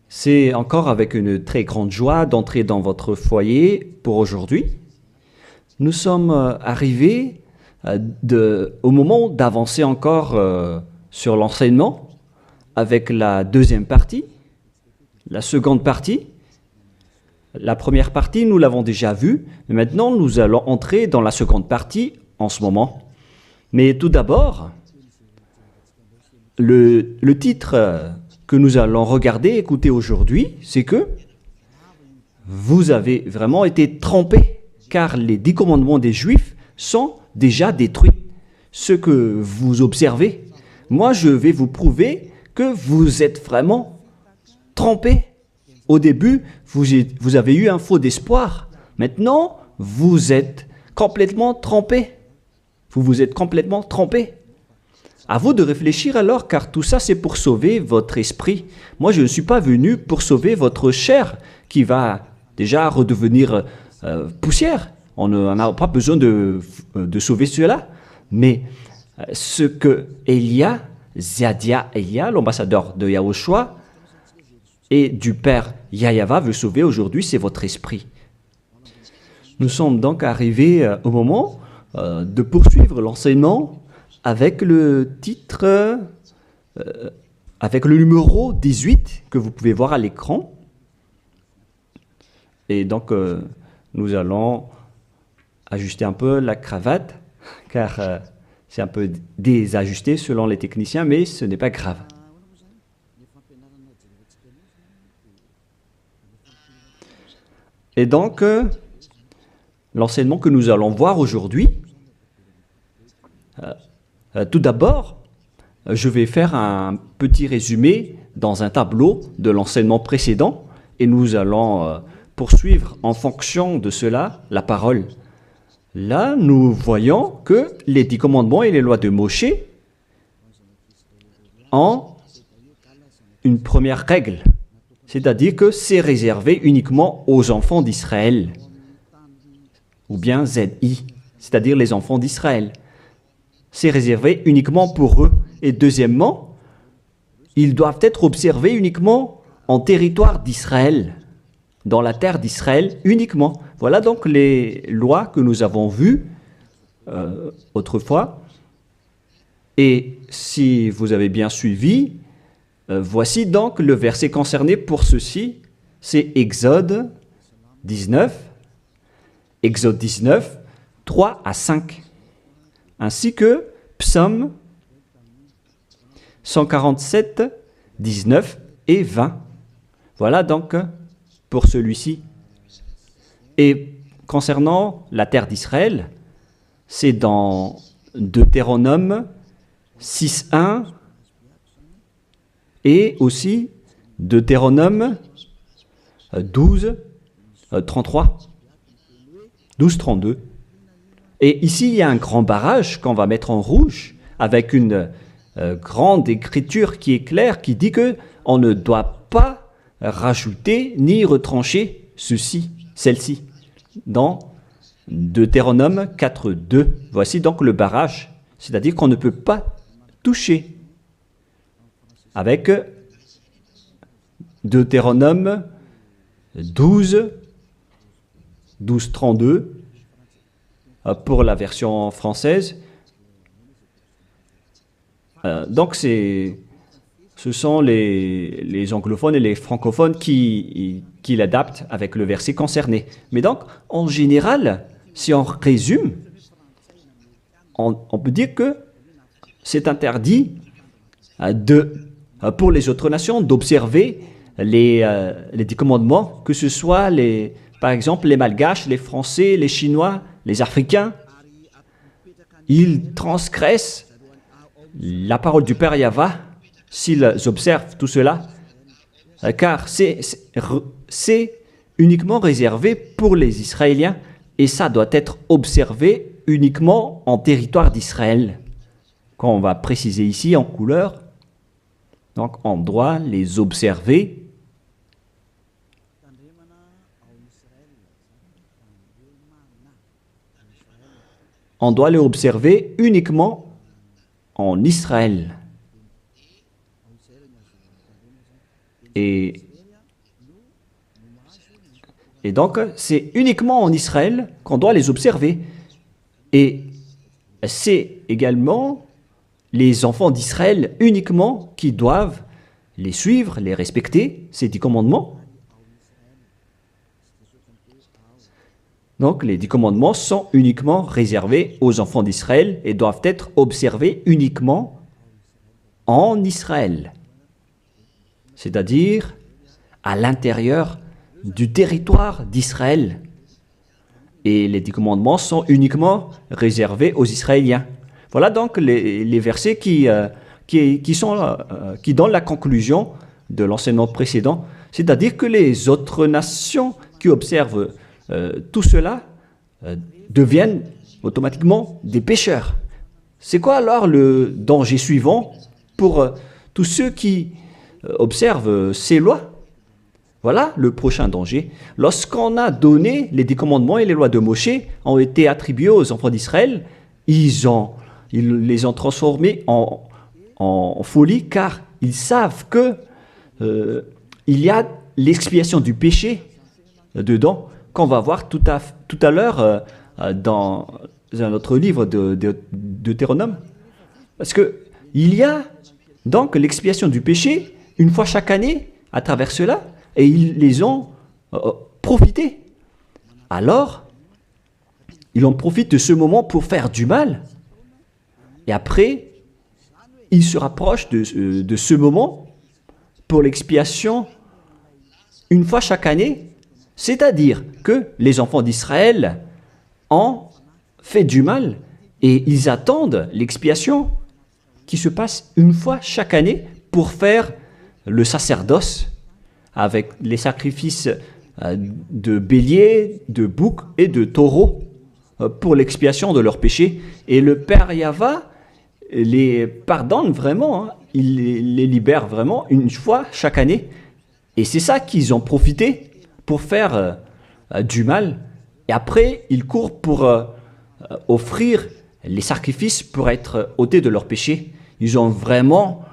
C'est encore avec une très grande joie d'entrer dans votre foyer pour aujourd'hui. Nous sommes arrivés au moment d'avancer encore sur l'enseignement avec la deuxième partie, la seconde partie. La première partie, nous l'avons déjà vue, mais maintenant nous allons entrer dans la seconde partie en ce moment. Mais tout d'abord, le titre que nous allons regarder, écouter aujourd'hui, c'est que vous avez vraiment été trompés, car les 10 commandements des Juifs sont déjà détruits. Ce que vous observez, moi je vais vous prouver que vous êtes vraiment trompés. Au début, vous avez eu un faux d'espoir. Maintenant, vous êtes complètement trompés. Vous vous êtes complètement trompés. À vous de réfléchir alors, car tout ça, c'est pour sauver votre esprit. Moi, je ne suis pas venu pour sauver votre chair, qui va déjà redevenir poussière. On n'a pas besoin de sauver cela. Mais ce que Zadia Elia, l'ambassadeur de Yahushua, et du Père Yahyawa veut sauver aujourd'hui, c'est votre esprit. Nous sommes donc arrivés au moment de poursuivre l'enseignement avec le titre, avec le numéro 18 que vous pouvez voir à l'écran. Et donc, nous allons ajuster un peu la cravate, car c'est un peu désajusté selon les techniciens, mais ce n'est pas grave. Et donc, l'enseignement que nous allons voir aujourd'hui, tout d'abord, je vais faire un petit résumé dans un tableau de l'enseignement précédent et nous allons poursuivre en fonction de cela la parole. Là, nous voyons que les 10 commandements et les lois de Moshe ont une première règle, c'est-à-dire que c'est réservé uniquement aux enfants d'Israël, ou bien ZI, c'est-à-dire les enfants d'Israël. C'est réservé uniquement pour eux. Et deuxièmement, ils doivent être observés uniquement en territoire d'Israël, dans la terre d'Israël uniquement. Voilà donc les lois que nous avons vues autrefois. Et si vous avez bien suivi, voici donc le verset concerné pour ceci, c'est Exode 19, 3 à 5, ainsi que Psaume 147, 19 et 20. Voilà donc pour celui-ci. Et concernant la terre d'Israël, c'est dans Deutéronome 6.1 et aussi Deutéronome 12.33, 12.32. Et ici, il y a un grand barrage qu'on va mettre en rouge avec une grande écriture qui est claire, qui dit que on ne doit pas rajouter ni retrancher celle-ci, dans Deutéronome 4.2. Voici donc le barrage, c'est-à-dire qu'on ne peut pas toucher. Avec Deutéronome 12.32 pour la version française. Donc, ce sont les anglophones et les francophones qui l'adaptent avec le verset concerné. Mais donc, en général, si on résume, on peut dire que c'est interdit pour les autres nations d'observer les 10 commandements, que ce soit, par exemple, les Malgaches, les Français, les Chinois, les Africains. Ils transgressent la parole du Père Yahyawa s'ils observent tout cela, car c'est uniquement réservé pour les Israéliens et ça doit être observé uniquement en territoire d'Israël. Quand on va préciser ici en couleur, donc on doit les observer uniquement en Israël. Et, et donc, c'est uniquement en Israël qu'on doit les observer. Et c'est également les enfants d'Israël uniquement qui doivent les suivre, les respecter, ces 10 commandements. Donc, les 10 commandements sont uniquement réservés aux enfants d'Israël et doivent être observés uniquement en Israël, c'est-à-dire à l'intérieur du territoire d'Israël. Et les 10 commandements sont uniquement réservés aux Israéliens. Voilà donc les versets qui donnent la conclusion de l'enseignement précédent, c'est-à-dire que les autres nations qui observent tout cela deviennent automatiquement des pécheurs. C'est quoi alors le danger suivant pour tous ceux qui observent ces lois? Voilà le prochain danger. Lorsqu'on a donné les 10 commandements et les lois de Moshe ont été attribués aux enfants d'Israël, ils les ont transformés en folie car ils savent que il y a l'expiation du péché dedans, qu'on va voir tout à l'heure dans un autre livre de Deutéronome. Parce qu'il y a donc l'expiation du péché une fois chaque année à travers cela, et ils les ont profité. Alors, ils en profitent de ce moment pour faire du mal, et après, ils se rapprochent de ce moment pour l'expiation une fois chaque année. C'est-à-dire que les enfants d'Israël ont fait du mal et ils attendent l'expiation qui se passe une fois chaque année pour faire le sacerdoce avec les sacrifices de béliers, de boucs et de taureaux pour l'expiation de leurs péchés. Et le Père Yahva les pardonne vraiment, hein. Il les libère vraiment une fois chaque année. Et c'est ça qu'ils ont profité pour faire du mal. Et après, ils courent pour offrir les sacrifices pour être ôtés de leurs péchés. Ils ont vraiment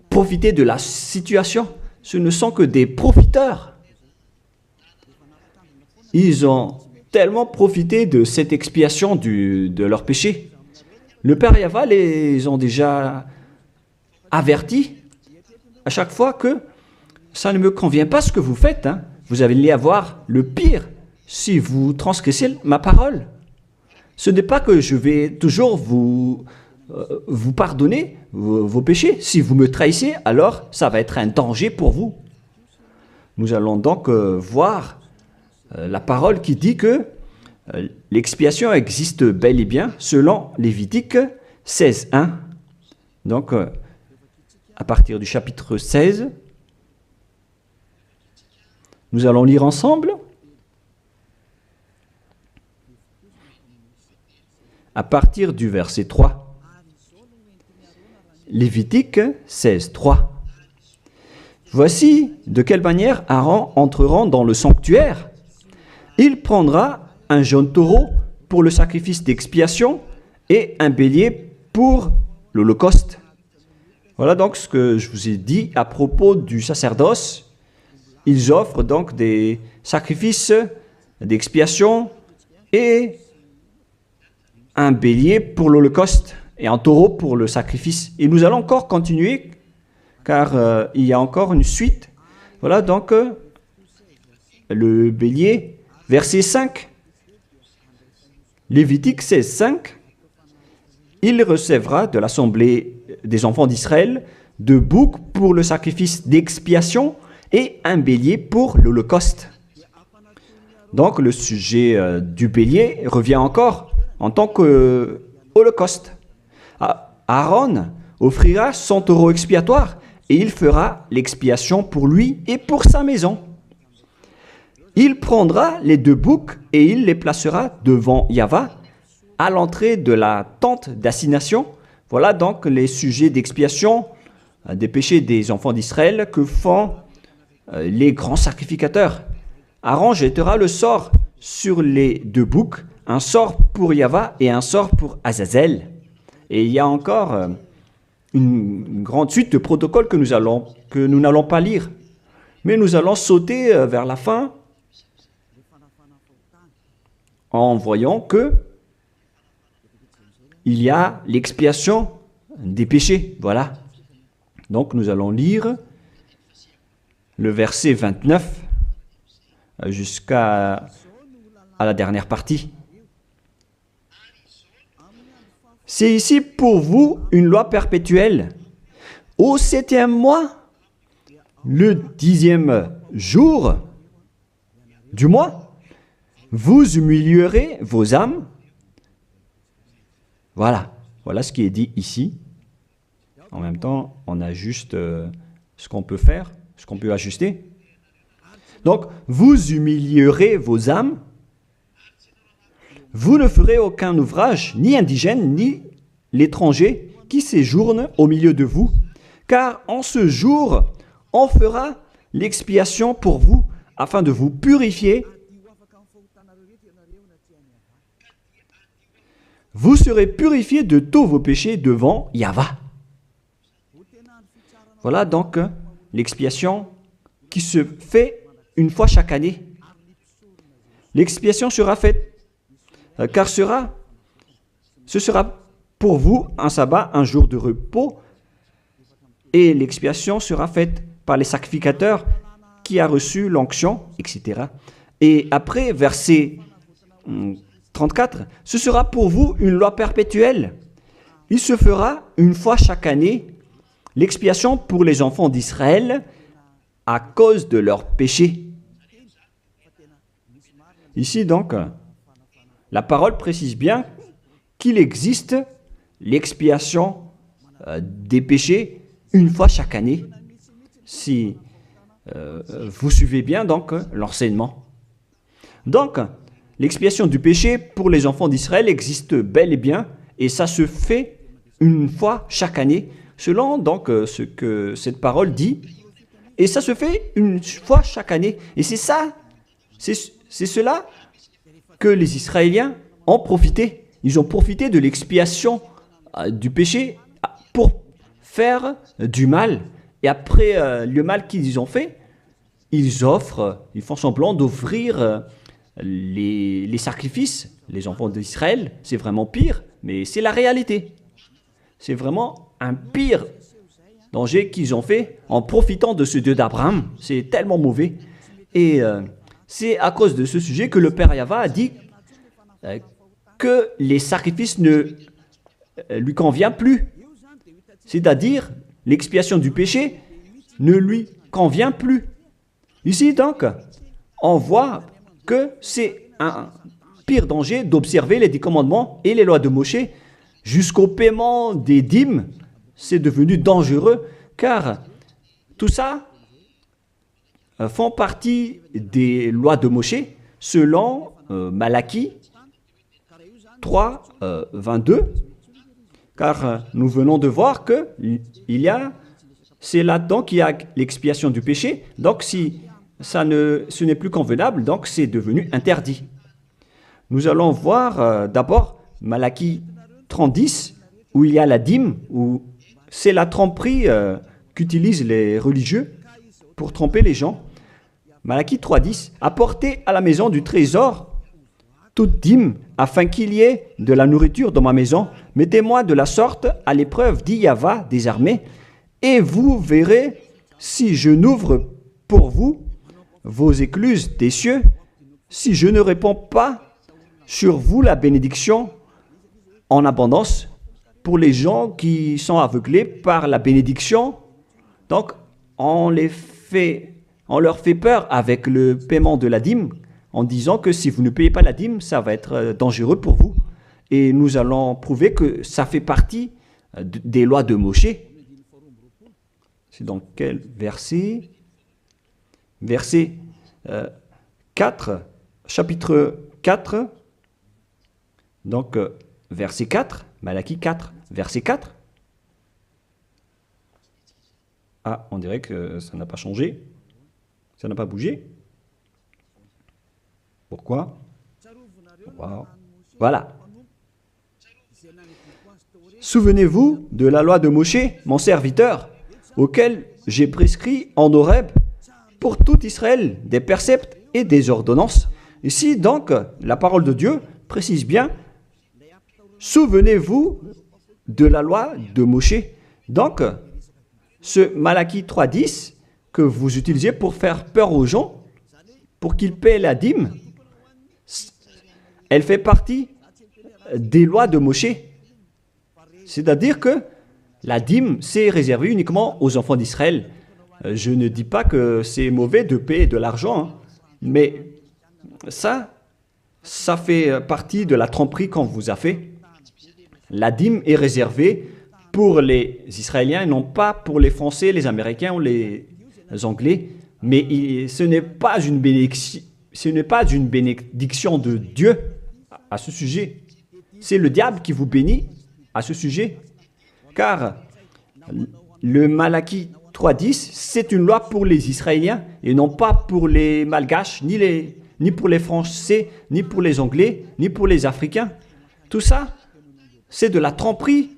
profité de la situation. Ce ne sont que des profiteurs. Ils ont tellement profité de cette expiation de leurs péchés. Le Père Yahva les ont déjà avertis à chaque fois que ça ne me convient pas ce que vous faites, hein. Vous allez avoir le pire si vous transgressez ma parole. Ce n'est pas que je vais toujours vous pardonner vos péchés. Si vous me trahissez, alors ça va être un danger pour vous. Nous allons donc voir la parole qui dit que l'expiation existe bel et bien selon Lévitique 16.1. Donc, à partir du chapitre 16, nous allons lire ensemble. À partir du verset 3. Lévitique 16.3. Voici de quelle manière Aaron entrera dans le sanctuaire. Il prendra un jeune taureau pour le sacrifice d'expiation et un bélier pour l'holocauste. Voilà donc ce que je vous ai dit à propos du sacerdoce. Ils offrent donc des sacrifices d'expiation et un bélier pour l'holocauste et un taureau pour le sacrifice. Et nous allons encore continuer car il y a encore une suite. Voilà donc le bélier, verset 5. Lévitique 16.5. Il recevra de l'assemblée des enfants d'Israël 2 boucs pour le sacrifice d'expiation et un bélier pour l'holocauste. Donc le sujet du bélier revient encore en tant qu'holocauste. Aaron offrira son taureau expiatoire et il fera l'expiation pour lui et pour sa maison. Il prendra les 2 boucs et il les placera devant Yahva à l'entrée de la tente d'assignation. Voilà donc les sujets d'expiation des péchés des enfants d'Israël que font les grands sacrificateurs. Aaron jettera le sort sur les 2 boucs, un sort pour Yahva et un sort pour Azazel. Et il y a encore une grande suite de protocoles que nous n'allons pas lire. Mais nous allons sauter vers la fin en voyant que il y a l'expiation des péchés. Voilà. Donc nous allons lire le verset 29 jusqu'à la dernière partie. C'est ici pour vous une loi perpétuelle. Au 7e mois, le 10e jour du mois, vous humilierez vos âmes. Voilà, voilà ce qui est dit ici. En même temps, on ajuste ce qu'on peut faire, ce qu'on peut ajuster. Donc, vous humilierez vos âmes. Vous ne ferez aucun ouvrage, ni indigène, ni l'étranger, qui séjourne au milieu de vous, car en ce jour, on fera l'expiation pour vous, afin de vous purifier. Vous serez purifiés de tous vos péchés devant Yahva. Voilà donc l'expiation qui se fait une fois chaque année. L'expiation sera faite, car ce sera pour vous un sabbat, un jour de repos, et l'expiation sera faite par les sacrificateurs qui a reçu l'onction, etc. Et après, verset 34, ce sera pour vous une loi perpétuelle. Il se fera une fois chaque année l'expiation pour les enfants d'Israël à cause de leurs péchés. Ici donc, la parole précise bien qu'il existe l'expiation des péchés une fois chaque année. Si vous suivez bien donc l'enseignement. Donc, l'expiation du péché pour les enfants d'Israël existe bel et bien, et ça se fait une fois chaque année, selon donc ce que cette parole dit. Et ça se fait une fois chaque année. Et c'est ça, c'est cela que les Israéliens ont profité. Ils ont profité de l'expiation du péché pour faire du mal. Et après le mal qu'ils ont fait, ils font semblant d'offrir les sacrifices. Les enfants d'Israël, c'est vraiment pire, mais c'est la réalité. C'est vraiment un pire danger qu'ils ont fait en profitant de ce Dieu d'Abraham. C'est tellement mauvais. Et c'est à cause de ce sujet que le Père Yahva a dit que les sacrifices ne lui conviennent plus. C'est-à-dire, l'expiation du péché ne lui convient plus. Ici, donc, on voit que c'est un pire danger d'observer les 10 commandements et les lois de Moshe jusqu'au paiement des dîmes. C'est devenu dangereux car tout ça font partie des lois de Moshe selon Malachie 3, 22. Car nous venons de voir que c'est là-dedans qu'il y a l'expiation du péché. Donc si ce n'est plus convenable, donc c'est devenu interdit. Nous allons voir d'abord Malachie 30:10, où il y a la dîme, où c'est la tromperie qu'utilisent les religieux pour tromper les gens. Malachie 3:10, apportez à la maison du trésor toute dîme, afin qu'il y ait de la nourriture dans ma maison. Mettez-moi de la sorte à l'épreuve, dit Yahva des armées, et vous verrez si je n'ouvre pour vous vos écluses des cieux, si je ne répands pas sur vous la bénédiction en abondance. Pour les gens qui sont aveuglés par la bénédiction, donc on leur fait peur avec le paiement de la dîme, en disant que si vous ne payez pas la dîme, ça va être dangereux pour vous. Et nous allons prouver que ça fait partie des lois de Moshe. C'est dans quel verset? Verset 4, chapitre 4, donc verset 4, Malachie 4, verset 4. Ah, on dirait que ça n'a pas changé, ça n'a pas bougé. Pourquoi? Wow. Voilà. Souvenez-vous de la loi de Moshe, mon serviteur, auquel j'ai prescrit en Horeb pour tout Israël, des préceptes et des ordonnances. Ici, donc, la parole de Dieu précise bien, souvenez-vous de la loi de Moshe. Donc, ce Malachie 3.10 que vous utilisez pour faire peur aux gens, pour qu'ils paient la dîme, elle fait partie des lois de Moshe. C'est-à-dire que la dîme, c'est réservé uniquement aux enfants d'Israël. Je ne dis pas que c'est mauvais de payer de l'argent, hein, mais ça fait partie de la tromperie qu'on vous a fait. La dîme est réservée pour les Israéliens et non pas pour les Français, les Américains ou les Anglais. Mais ce n'est pas une bénédiction de Dieu à ce sujet. C'est le diable qui vous bénit à ce sujet. Car le Malachie 3.10, c'est une loi pour les Israéliens et non pas pour les Malgaches, ni pour les Français, ni pour les Anglais, ni pour les Africains. Tout ça, c'est de la tromperie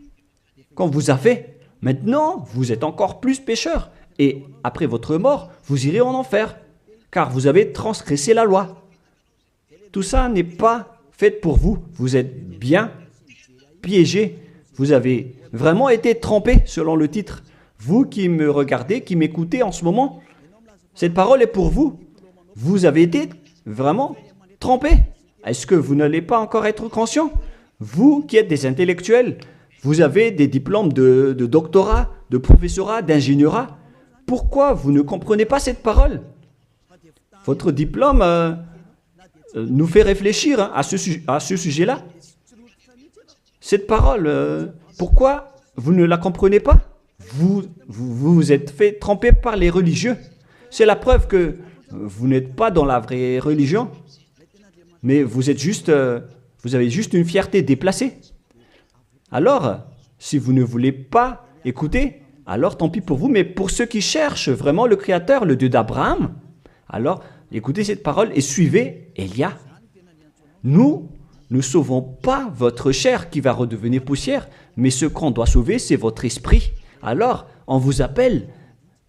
qu'on vous a fait. Maintenant, vous êtes encore plus pécheurs. Et après votre mort, vous irez en enfer, car vous avez transgressé la loi. Tout ça n'est pas fait pour vous. Vous êtes bien piégés. Vous avez vraiment été trompés, selon le titre. Vous qui me regardez, qui m'écoutez en ce moment, cette parole est pour vous. Vous avez été vraiment trompés. Est-ce que vous n'allez pas encore être conscient? Vous qui êtes des intellectuels, vous avez des diplômes de doctorat, de professorat, d'ingénierat. Pourquoi vous ne comprenez pas cette parole? Votre diplôme nous fait réfléchir à ce sujet-là. Cette parole, pourquoi vous ne la comprenez pas? Vous êtes fait tromper par les religieux. C'est la preuve que vous n'êtes pas dans la vraie religion, mais vous avez juste une fierté déplacée. Alors, si vous ne voulez pas écouter, alors tant pis pour vous, mais pour ceux qui cherchent vraiment le Créateur, le Dieu d'Abraham, alors écoutez cette parole et suivez Élia. Nous ne sauvons pas votre chair qui va redevenir poussière, mais ce qu'on doit sauver, c'est votre esprit. Alors, on vous appelle,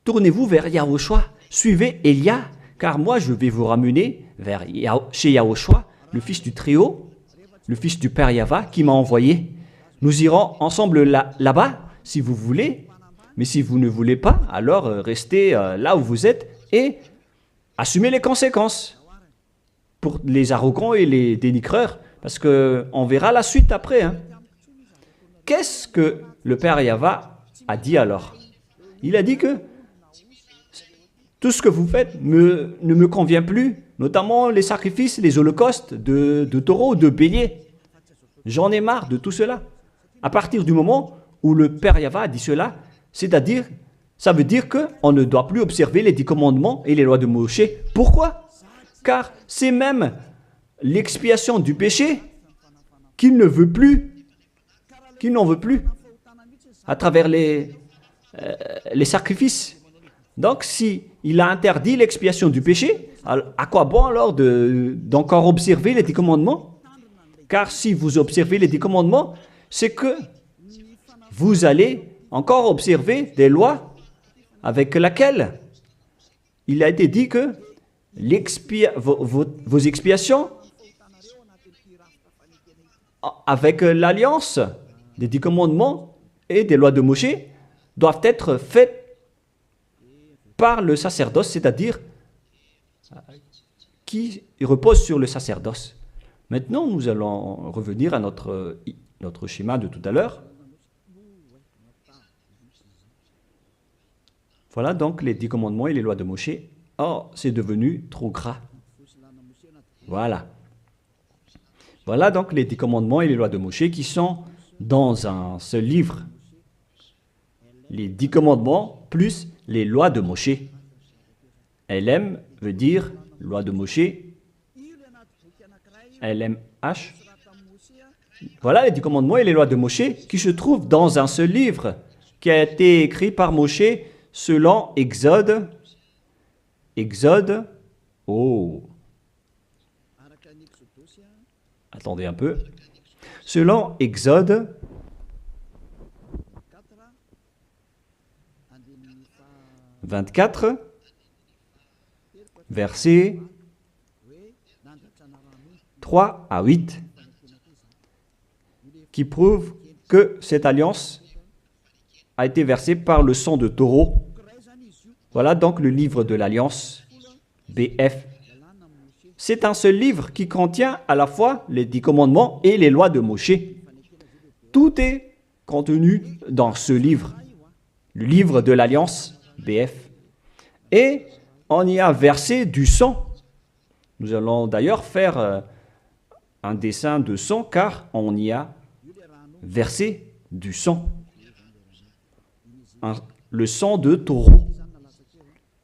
tournez-vous vers Yahushua, suivez Élia, car moi je vais vous ramener chez Yahushua, le fils du Très-Haut, le fils du Père Yahva qui m'a envoyé. Nous irons ensemble là-bas, si vous voulez, mais si vous ne voulez pas, alors restez là où vous êtes et assumez les conséquences pour les arrogants et les dénigreurs, parce qu'on verra la suite après. Hein. Qu'est-ce que le Père Yahva a dit alors? Il a dit que tout ce que vous faites ne me convient plus, notamment les sacrifices, les holocaustes de taureaux, de béliers. J'en ai marre de tout cela. À partir du moment où le Père Yahva a dit cela, c'est-à-dire, ça veut dire qu'on ne doit plus observer les 10 commandements et les lois de Moshe. Pourquoi? Car c'est même l'expiation du péché qu'il ne veut plus, qu'il n'en veut plus, à travers les sacrifices. Donc, si il a interdit l'expiation du péché, à quoi bon alors d'encore observer les 10 commandements? Car si vous observez les 10 commandements, c'est que vous allez encore observer des lois avec lesquelles il a été dit que vos expiations avec l'alliance des 10 commandements et des lois de Moshe doivent être faites par le sacerdoce, c'est-à-dire qui repose sur le sacerdoce. Maintenant, nous allons revenir à notre schéma de tout à l'heure. Voilà donc les 10 commandements et les lois de Moshe. Oh, c'est devenu trop gras. Voilà. Voilà donc les 10 commandements et les lois de Moshe qui sont dans un seul livre. Les 10 commandements plus les lois de Moshe. LM veut dire loi de Moshe. LMH. Voilà les 10 commandements et les lois de Moshe qui se trouvent dans un seul livre qui a été écrit par Moshe selon Exode. Exode. Oh. Attendez un peu. Selon Exode 24, versets 3 à 8, qui prouvent que cette alliance a été versée par le sang de taureau. Voilà donc le livre de l'Alliance, BF. C'est un seul livre qui contient à la fois les 10 commandements et les lois de Moshe. Tout est contenu dans ce livre, le livre de l'Alliance, BF. Et on y a versé du sang. Nous allons d'ailleurs faire un dessin de sang car on y a versé du sang. Le sang de taureau.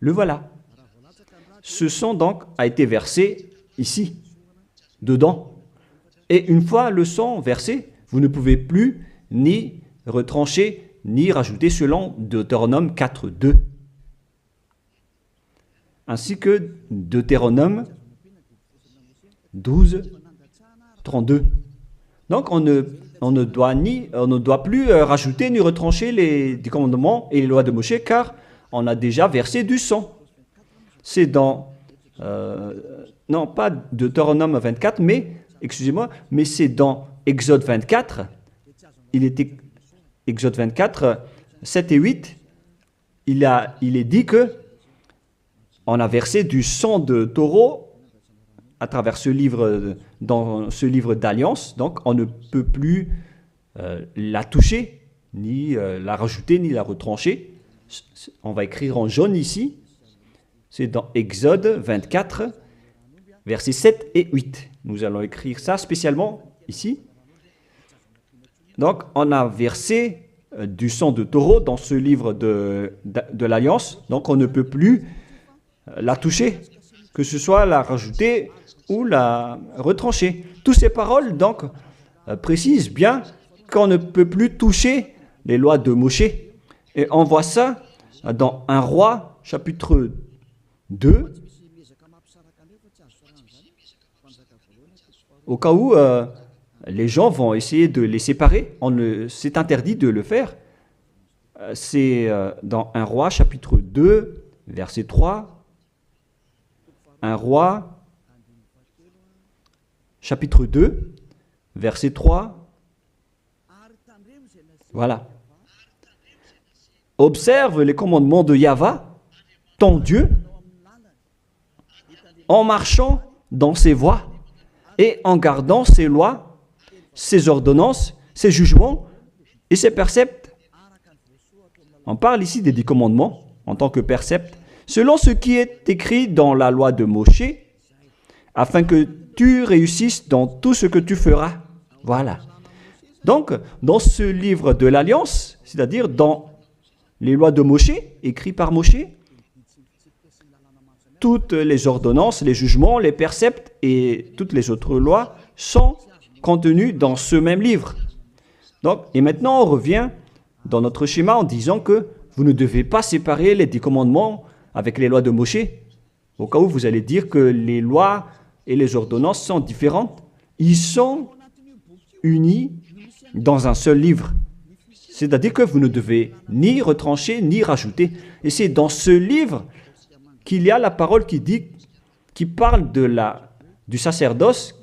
Le voilà. Ce sang donc a été versé ici, dedans. Et une fois le sang versé, vous ne pouvez plus ni retrancher, ni rajouter selon Deutéronome 4.2. Ainsi que Deutéronome 12.32. Donc on ne doit plus rajouter ni retrancher les commandements et les lois de Moshe car on a déjà versé du sang. C'est dans, non pas Deutéronome 24, mais, excusez-moi, mais c'est dans Exode 24. Il était Exode 24, 7 et 8. Il est dit que on a versé du sang de taureau à travers ce livre, dans ce livre d'alliance. Donc, on ne peut plus la toucher, ni la rajouter, ni la retrancher. On va écrire en jaune ici. C'est dans Exode 24, versets 7 et 8. Nous allons écrire ça spécialement ici. Donc, on a versé du sang de taureau dans ce livre de l'Alliance. Donc, on ne peut plus la toucher, que ce soit la rajouter ou la retrancher. Toutes ces paroles, donc, précisent bien qu'on ne peut plus toucher les lois de Moshe. Et on voit ça dans 1 Roi, chapitre 2, au cas où les gens vont essayer de les séparer. C'est interdit de le faire. C'est dans 1 Roi, chapitre 2, verset 3. 1 Roi, chapitre 2, verset 3. Voilà. Observe les commandements de Yahvé, ton Dieu, en marchant dans ses voies et en gardant ses lois, ses ordonnances, ses jugements et ses préceptes. On parle ici des 10 commandements en tant que préceptes, selon ce qui est écrit dans la loi de Moshe, afin que tu réussisses dans tout ce que tu feras. Voilà. Donc, dans ce livre de l'Alliance, c'est-à-dire dans les lois de Moshe, écrites par Moshe, toutes les ordonnances, les jugements, les préceptes et toutes les autres lois sont contenues dans ce même livre. Donc, et maintenant, on revient dans notre schéma en disant que vous ne devez pas séparer les 10 commandements avec les lois de Moshe. Au cas où vous allez dire que les lois et les ordonnances sont différentes, ils sont unis dans un seul livre. C'est-à-dire que vous ne devez ni retrancher ni rajouter. Et c'est dans ce livre qu'il y a la parole qui parle du sacerdoce,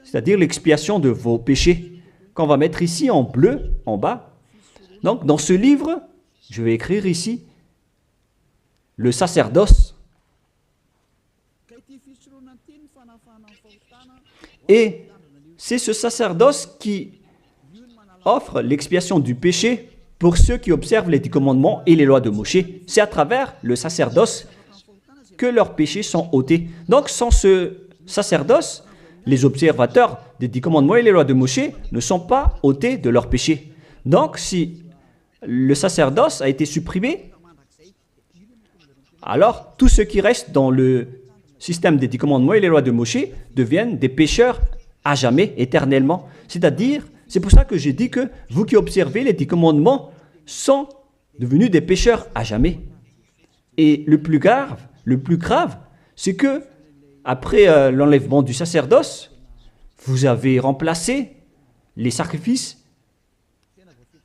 c'est-à-dire l'expiation de vos péchés, qu'on va mettre ici en bleu, en bas. Donc, dans ce livre, je vais écrire ici le sacerdoce. Et c'est ce sacerdoce qui offre l'expiation du péché pour ceux qui observent les 10 commandements et les lois de Moshe. C'est à travers le sacerdoce que leurs péchés sont ôtés. Donc, sans ce sacerdoce, les observateurs des 10 commandements et les lois de Moshe ne sont pas ôtés de leurs péchés. Donc, si le sacerdoce a été supprimé, alors tout ce qui reste dans le système des 10 commandements et les lois de Moshe deviennent des pécheurs à jamais, éternellement. C'est-à-dire, c'est pour ça que j'ai dit que vous qui observez les 10 commandements sont devenus des pécheurs à jamais. Et le plus grave, c'est que après l'enlèvement du sacerdoce, vous avez remplacé les sacrifices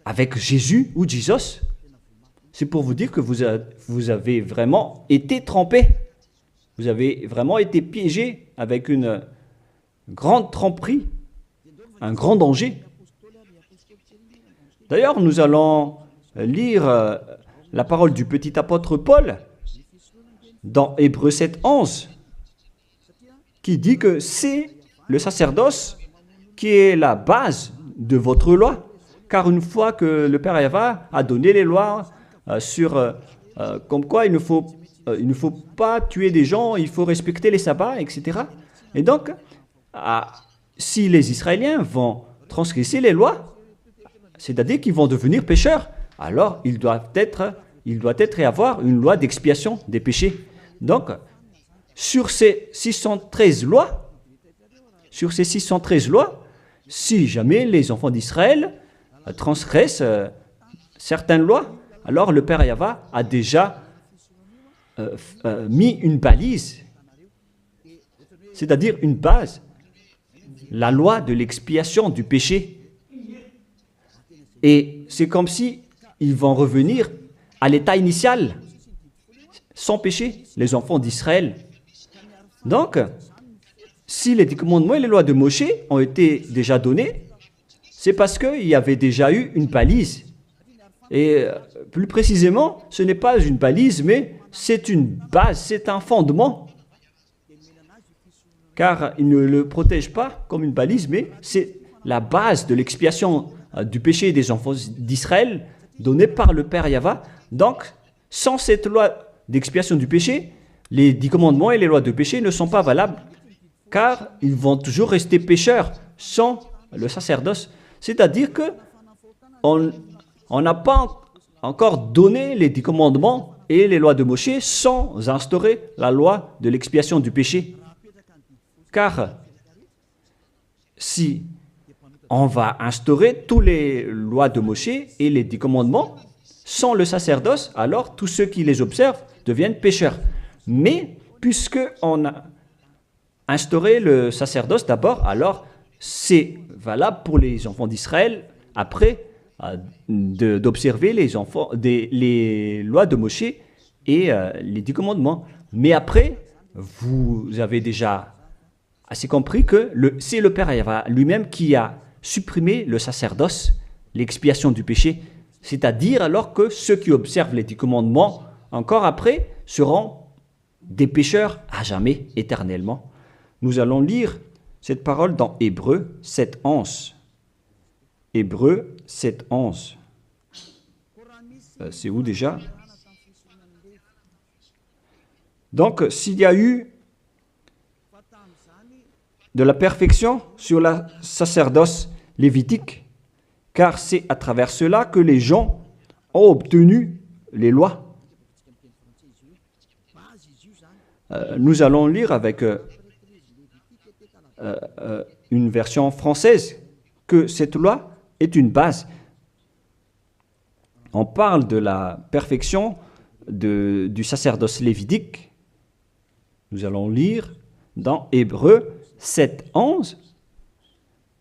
avec Jésus ou Jesus. C'est pour vous dire que vous avez vraiment été trompés. Vous avez vraiment été piégé avec une grande tromperie, un grand danger. D'ailleurs, nous allons lire la parole du petit apôtre Paul dans Hébreux 7, 11, qui dit que c'est le sacerdoce qui est la base de votre loi. Car une fois que le Père Yahva a donné les lois comme quoi il ne faut pas tuer des gens, il faut respecter les sabbats, etc. Et donc, si les Israéliens vont transgresser les lois, c'est-à-dire qu'ils vont devenir pécheurs, alors il doit être et avoir une loi d'expiation des péchés. Donc, sur ces 613 lois, si jamais les enfants d'Israël transgressent certaines lois, alors le Père Yahva a déjà mis une balise, c'est-à-dire une base, la loi de l'expiation du péché. Et c'est comme si ils vont revenir à l'état initial, sans péché, les enfants d'Israël. Donc, si les 10 commandements et les lois de Moshe ont été déjà donnés, c'est parce qu'il y avait déjà eu une balise. Et plus précisément, ce n'est pas une balise, mais c'est une base, c'est un fondement. Car il ne le protège pas comme une balise, mais c'est la base de l'expiation du péché des enfants d'Israël donnée par le Père Yahva. Donc, sans cette loi d'expiation du péché, les 10 commandements et les lois de péché ne sont pas valables, car ils vont toujours rester pécheurs sans le sacerdoce. C'est-à-dire que on n'a pas encore donné les 10 commandements et les lois de Moshe sans instaurer la loi de l'expiation du péché. Car si on va instaurer toutes les lois de Moshe et les 10 commandements sans le sacerdoce, alors tous ceux qui les observent deviennent pécheurs. Mais puisqu'on a instauré le sacerdoce d'abord, alors c'est valable pour les enfants d'Israël après d'observer les lois de Moshe et les 10 commandements. Mais après, vous avez déjà assez compris que c'est le Père Yahva lui-même qui a supprimé le sacerdoce, l'expiation du péché. C'est-à-dire alors que ceux qui observent les 10 commandements, encore après, seront des pécheurs à jamais, éternellement. Nous allons lire cette parole dans Hébreux 7, 11. Hébreux 7, 11. C'est où déjà? Donc, s'il y a eu de la perfection sur la sacerdoce lévitique, car c'est à travers cela que les gens ont obtenu les lois. Nous allons lire avec une version française que cette loi est une base. On parle de la perfection du sacerdoce lévitique. Nous allons lire dans Hébreux 7, 11.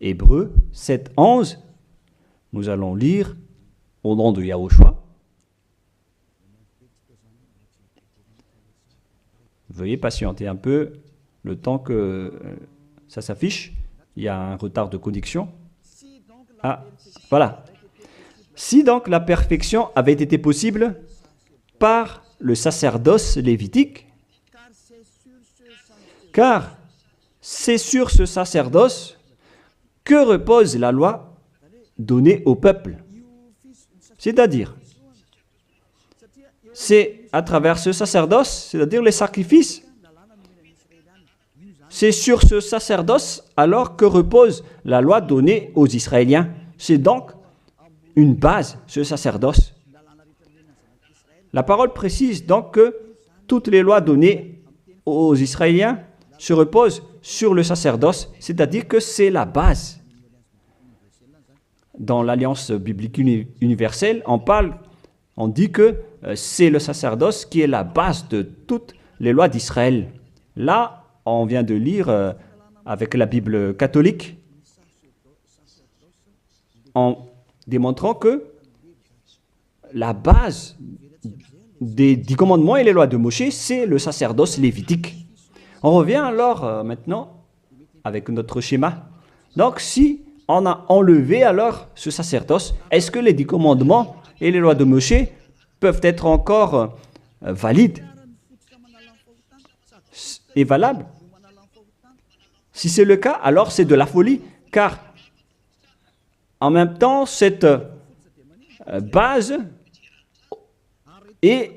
Hébreux 7, 11. Nous allons lire au nom de Yahushua. Veuillez patienter un peu le temps que ça s'affiche. Il y a un retard de connexion. Ah, voilà. Si donc la perfection avait été possible par le sacerdoce lévitique, car c'est sur ce sacerdoce que repose la loi donnée au peuple. C'est-à-dire, c'est à travers ce sacerdoce, c'est-à-dire les sacrifices, c'est sur ce sacerdoce alors que repose la loi donnée aux Israéliens. C'est donc une base, ce sacerdoce. La parole précise donc que toutes les lois données aux Israéliens se reposent sur le sacerdoce, c'est-à-dire que c'est la base. Dans l'Alliance biblique universelle, on dit que c'est le sacerdoce qui est la base de toutes les lois d'Israël. Là, on vient de lire avec la Bible catholique, en démontrant que la base des 10 commandements et les lois de Moshe, c'est le sacerdoce lévitique. On revient alors maintenant avec notre schéma. Donc, si on a enlevé alors ce sacerdoce, est-ce que les 10 commandements et les lois de Moshe peuvent être encore valides et valables? Si c'est le cas, alors c'est de la folie, car en même temps, cette base est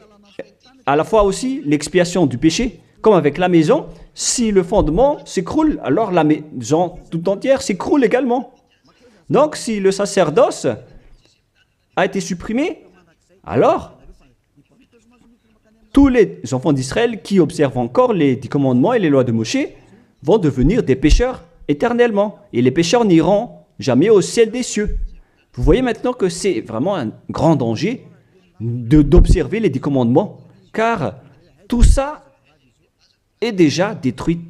à la fois aussi l'expiation du péché, comme avec la maison. Si le fondement s'écroule, alors la maison tout entière s'écroule également. Donc, si le sacerdoce a été supprimé, alors tous les enfants d'Israël qui observent encore les 10 commandements et les lois de Moshe vont devenir des pécheurs éternellement. Et les pécheurs n'iront jamais au ciel des cieux. Vous voyez maintenant que c'est vraiment un grand danger d'observer les 10 commandements, car tout ça est déjà détruit.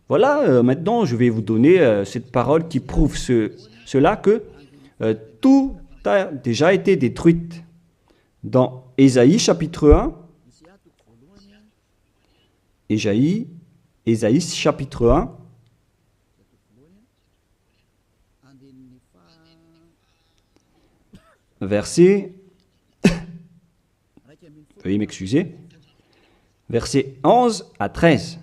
Voilà, maintenant je vais vous donner cette parole qui prouve cela, que tout a déjà été détruit. Dans Ésaïe chapitre 1, Ésaïe chapitre 1, verset, veuillez m'excuser, verset 11 à 13.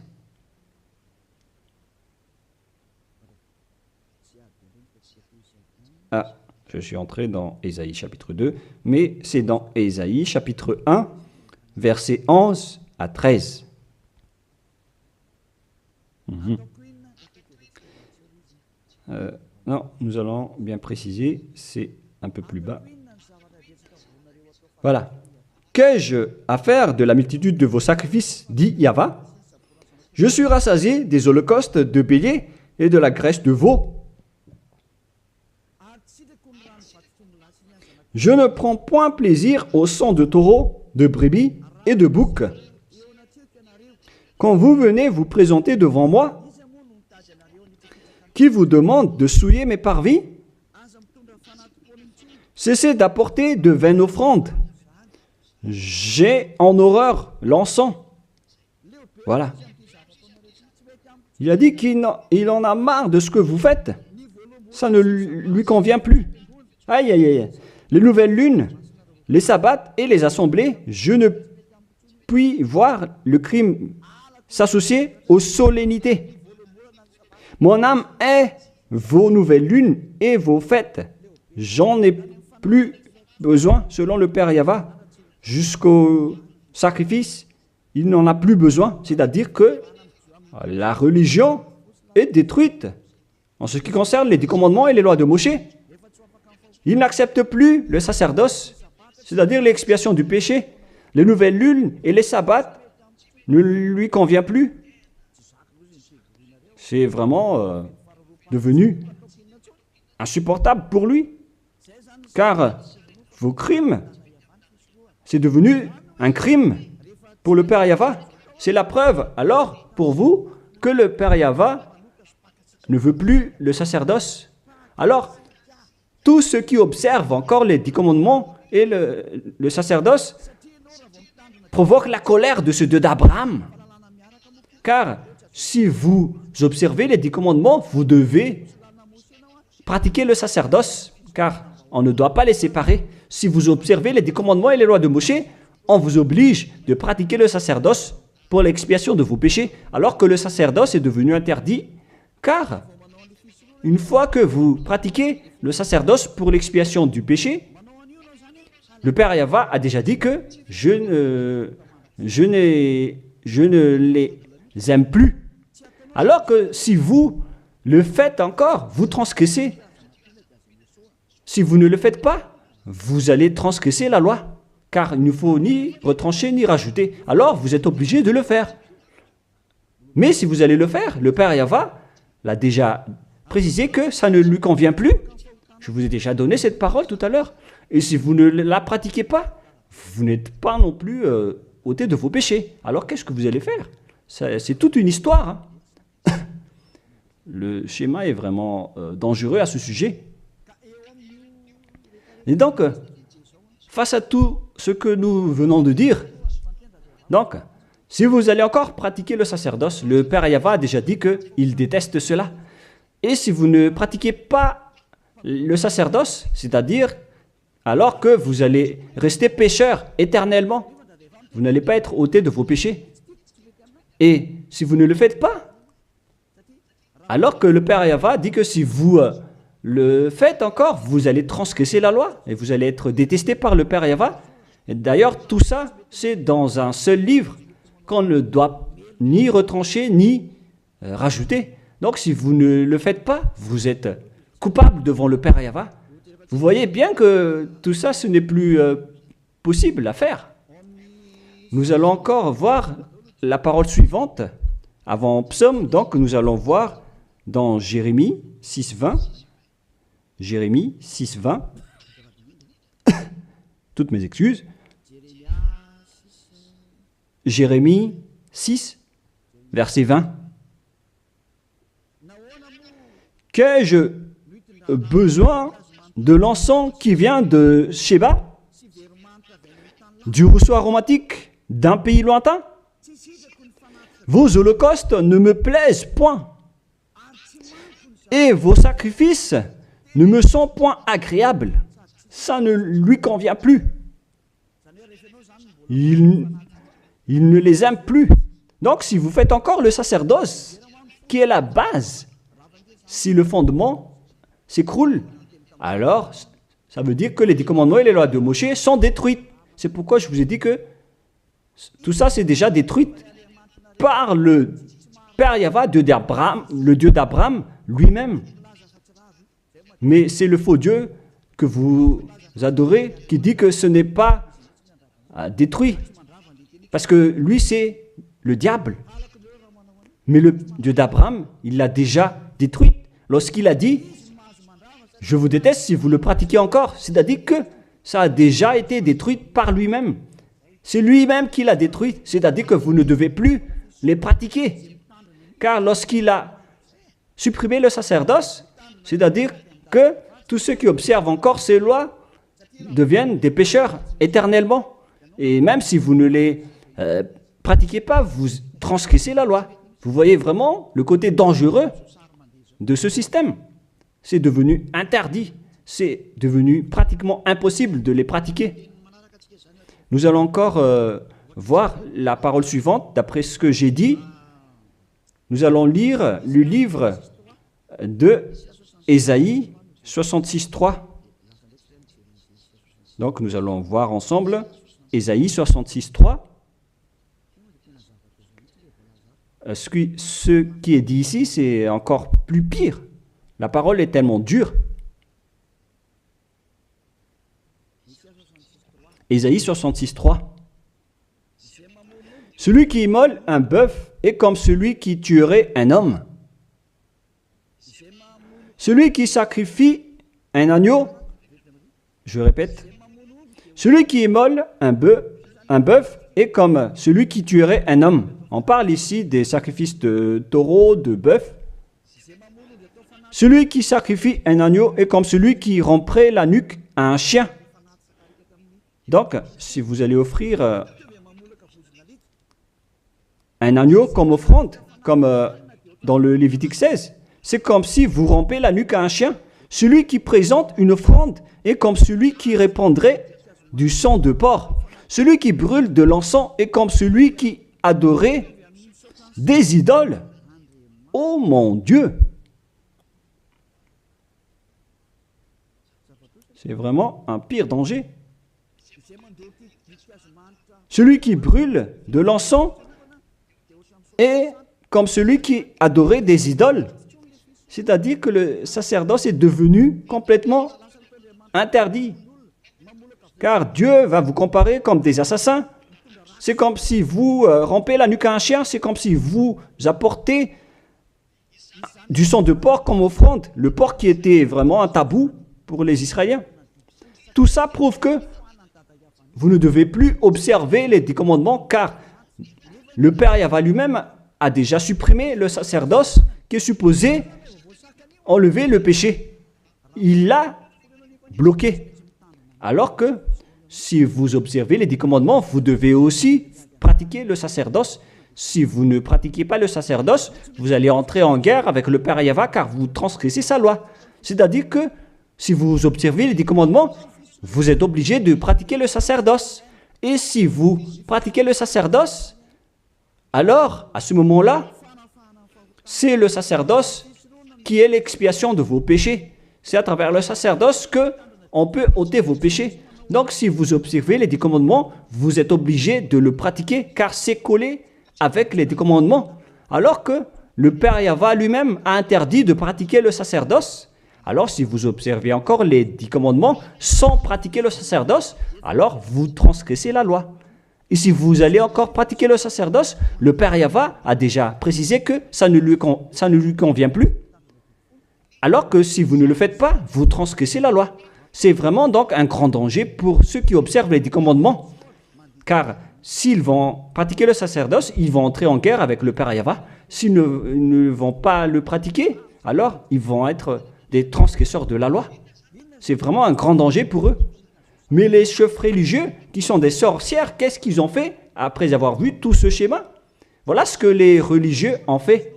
Ah, je suis entré dans Ésaïe chapitre 2, mais c'est dans Ésaïe chapitre 1, verset 11 à 13. Non, nous allons bien préciser, c'est un peu plus bas. Voilà. Qu'ai-je à faire de la multitude de vos sacrifices, dit Yahva? Je suis rassasié des holocaustes de béliers et de la graisse de veau. Je ne prends point plaisir au sang de taureau, de brebis et de bouc. Quand vous venez vous présenter devant moi, qui vous demande de souiller mes parvis, cessez d'apporter de vaines offrandes. J'ai en horreur l'encens. Voilà. Il a dit qu'il en a marre de ce que vous faites. Ça ne lui convient plus. Aïe, aïe, aïe. Les nouvelles lunes, les sabbats et les assemblées, je ne puis voir le crime s'associer aux solennités. Mon âme est vos nouvelles lunes et vos fêtes. J'en ai plus besoin, selon le Père Yahva. Jusqu'au sacrifice, il n'en a plus besoin. C'est-à-dire que la religion est détruite. En ce qui concerne les 10 commandements et les lois de Moshe, il n'accepte plus le sacerdoce, c'est-à-dire l'expiation du péché. Les nouvelles lunes et les sabbats ne lui conviennent plus. C'est vraiment devenu insupportable pour lui, car vos crimes, c'est devenu un crime pour le Père Yahva. C'est la preuve, alors, pour vous, que le Père Yahva ne veut plus le sacerdoce. Alors, tous ceux qui observent encore les 10 commandements et le sacerdoce provoquent la colère de ce Dieu d'Abraham. Car si vous observez les 10 commandements, vous devez pratiquer le sacerdoce, car on ne doit pas les séparer. Si vous observez les 10 commandements et les lois de Moshe, on vous oblige de pratiquer le sacerdoce pour l'expiation de vos péchés, alors que le sacerdoce est devenu interdit, car une fois que vous pratiquez le sacerdoce pour l'expiation du péché, le Père Yahva a déjà dit que je ne les aime plus. Alors que si vous le faites encore, vous transgressez. Si vous ne le faites pas, vous allez transgresser la loi, car il ne faut ni retrancher ni rajouter. Alors, vous êtes obligé de le faire. Mais si vous allez le faire, le Père Yahva l'a déjà précisé que ça ne lui convient plus. Je vous ai déjà donné cette parole tout à l'heure. Et si vous ne la pratiquez pas, vous n'êtes pas non plus ôté de vos péchés. Alors, qu'est-ce que vous allez faire? C'est toute une histoire. Hein. Le schéma est vraiment dangereux à ce sujet. Et donc, face à tout ce que nous venons de dire, Donc, si vous allez encore pratiquer le sacerdoce, le Père Yahva a déjà dit qu'il déteste cela. Et si vous ne pratiquez pas le sacerdoce, c'est-à-dire alors que vous allez rester pécheur éternellement, vous n'allez pas être ôté de vos péchés. Et si vous ne le faites pas, alors que le Père Yahva dit que si vous le faites encore, vous allez transgresser la loi et vous allez être détesté par le Père Yahva. Et d'ailleurs, tout ça, c'est dans un seul livre qu'on ne doit ni retrancher ni rajouter. Donc, si vous ne le faites pas, vous êtes coupable devant le Père Yahva. Vous voyez bien que tout ça, ce n'est plus possible à faire. Nous allons encore voir la parole suivante avant Psaume. Donc, nous allons voir dans Jérémie 6.20. Jérémie 6.20. Toutes mes excuses. Jérémie 6, verset 20. Qu'ai-je besoin de l'encens qui vient de Sheba, du rousseau aromatique d'un pays lointain? Vos holocaustes ne me plaisent point, et vos sacrifices ne me sont point agréables. Ça ne lui convient plus. Il ne les aime plus. Donc, si vous faites encore le sacerdoce, qui est la base, si le fondement s'écroule, alors ça veut dire que les 10 commandements et les lois de Moshe sont détruites. C'est pourquoi je vous ai dit que tout ça, c'est déjà détruit par le Père Yahva, le Dieu d'Abraham lui-même. Mais c'est le faux Dieu que vous adorez qui dit que ce n'est pas détruit. Parce que lui, c'est le diable. Mais le Dieu d'Abraham, il l'a déjà détruit. Lorsqu'il a dit, je vous déteste si vous le pratiquez encore, c'est-à-dire que ça a déjà été détruit par lui-même. C'est lui-même qui l'a détruit, c'est-à-dire que vous ne devez plus les pratiquer. Car lorsqu'il a supprimé le sacerdoce, c'est-à-dire que tous ceux qui observent encore ces lois deviennent des pécheurs éternellement. Et même si vous ne les pratiquez pas, vous transgressez la loi. Vous voyez vraiment le côté dangereux de ce système. C'est devenu interdit. C'est devenu pratiquement impossible de les pratiquer. Nous allons encore voir la parole suivante. D'après ce que j'ai dit, nous allons lire le livre de Ésaïe 66.3. Donc nous allons voir ensemble Ésaïe 66.3. Ce qui est dit ici, c'est encore plus pire. La parole est tellement dure. Ésaïe 66.3. Celui qui immole un bœuf est comme celui qui tuerait un homme. Celui qui sacrifie un agneau, je répète, celui qui immole un bœuf est comme celui qui tuerait un homme. On parle ici des sacrifices de taureau, de bœuf. Celui qui sacrifie un agneau est comme celui qui romprait la nuque à un chien. Donc, si vous allez offrir un agneau comme offrande, comme dans le Lévitique 16, c'est comme si vous rompez la nuque à un chien. Celui qui présente une offrande est comme celui qui répandrait du sang de porc. Celui qui brûle de l'encens est comme celui qui adorait des idoles. Oh mon Dieu! C'est vraiment un pire danger. Celui qui brûle de l'encens est comme celui qui adorait des idoles. C'est-à-dire que le sacerdoce est devenu complètement interdit. Car Dieu va vous comparer comme des assassins. C'est comme si vous rompez la nuque à un chien, c'est comme si vous apportez du sang de porc comme offrande. Le porc qui était vraiment un tabou pour les Israéliens. Tout ça prouve que vous ne devez plus observer les 10 commandements car le Père Yahva lui-même a déjà supprimé le sacerdoce qui est supposé enlever le péché. Il l'a bloqué. Alors que si vous observez les 10 commandements, vous devez aussi pratiquez le sacerdoce. Si vous ne pratiquez pas le sacerdoce, vous allez entrer en guerre avec le Père Yahva car vous transgressez sa loi. C'est-à-dire que si vous observez les 10 commandements, vous êtes obligé de pratiquer le sacerdoce. Et si vous pratiquez le sacerdoce, alors, à ce moment-là, c'est le sacerdoce qui est l'expiation de vos péchés. C'est à travers le sacerdoce qu'on peut ôter vos péchés. Donc, si vous observez les 10 commandements, vous êtes obligé de le pratiquer car c'est collé avec les 10 commandements. Alors que le Père Yahva lui-même a interdit de pratiquer le sacerdoce. Alors, si vous observez encore les 10 commandements sans pratiquer le sacerdoce, alors vous transgressez la loi. Et si vous allez encore pratiquer le sacerdoce, le Père Yahva a déjà précisé que ça ne lui convient plus. Alors que si vous ne le faites pas, vous transgressez la loi. C'est vraiment donc un grand danger pour ceux qui observent les 10 commandements. Car s'ils vont pratiquer le sacerdoce, ils vont entrer en guerre avec le Père Yahva. S'ils ne vont pas le pratiquer, alors ils vont être des transgresseurs de la loi. C'est vraiment un grand danger pour eux. Mais les chefs religieux, qui sont des sorcières, qu'est-ce qu'ils ont fait après avoir vu tout ce schéma? Voilà ce que les religieux ont fait.